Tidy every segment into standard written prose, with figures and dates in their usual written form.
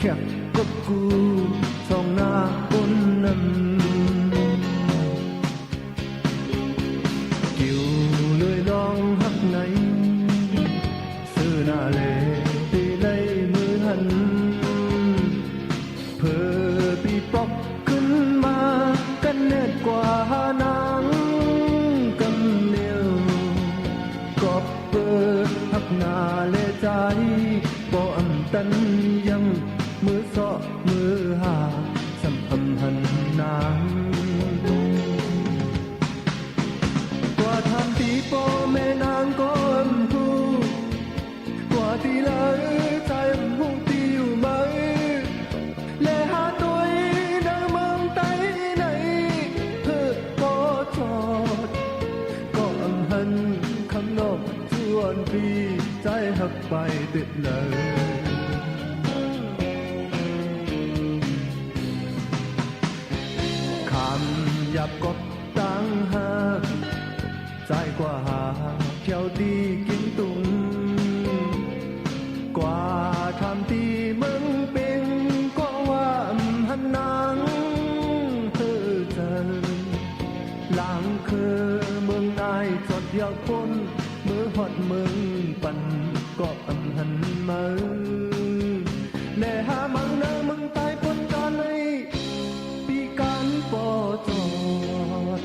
khép gấp cu trong na ôn nằm chiều lưới đong hắc này sư na lệ tì lấyมือหันเพอปีปอกขึ้นมากันแน่กว่าหนังกำเหนียวกอบเปิดหักหน้าเลใจบ่อำตันยังมือเสาะมือหาสัมพันธ์หันนางกว่าทำตีโปแม่นางก็อำหูกว่าตีเลยใจอำหูตีอยู่ไหมเลหาตัวในเมืองไต้ไหนเพื่อก็จอดก็อำหันคำนอกชวนปีใจหักไปติดเลยคำหยับกบตั้งหาใจกว่าหาเที่ยวดีกินตุงกว่าทำที่มึงเป็นก็ว่าหันนางเธอเจอหลังคือเมืองนายจดเดียวคนมือหอดมึงปั่นก็หันมือแน่หามังเนอมึงตายพ้นกันเลยปีการปอจอด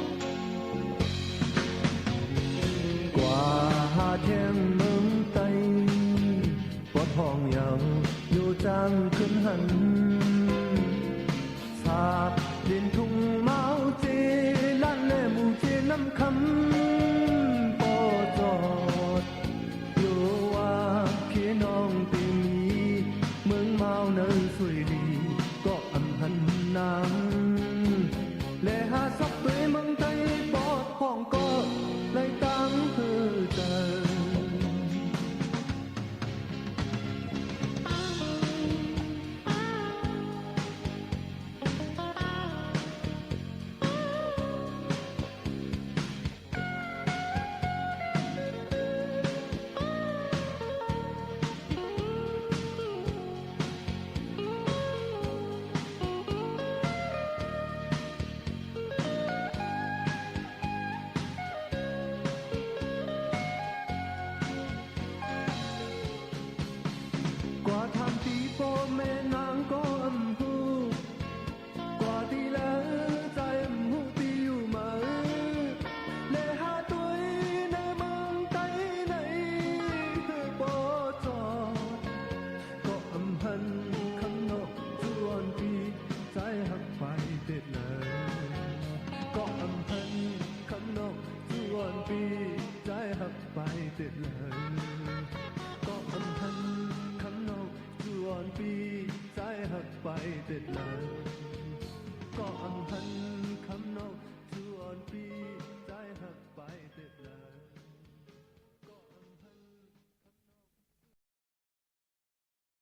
กว่าหาเทียงมึงไตปอดห้องยาวอยู่จังขึ้นหันสาบดินทุ่งเมาเจลั่นแล่หมู่เจน้ำคำปอจอดอยู่ว่าพี่น้องตีมีเมืองเมาเนินสวยดีก็หันนางและหาสักตัวเมืองไทยปอดห้องก็เลยตั้งเธอเจอกว่าทำตีโปแม่นางก็อำหูกว่าตีแล้วใจอำหูตีอยู่มาเลหาตัวในเมืองไต้ไหนคือปอจอดก็หันคำนกชวนปีใจหักไปเด็ดเลยก็หันคำนกชวนปีใจหักไปเด็ดเลยก็หันคำนกชวนปีใจหักไปเด็ดเลย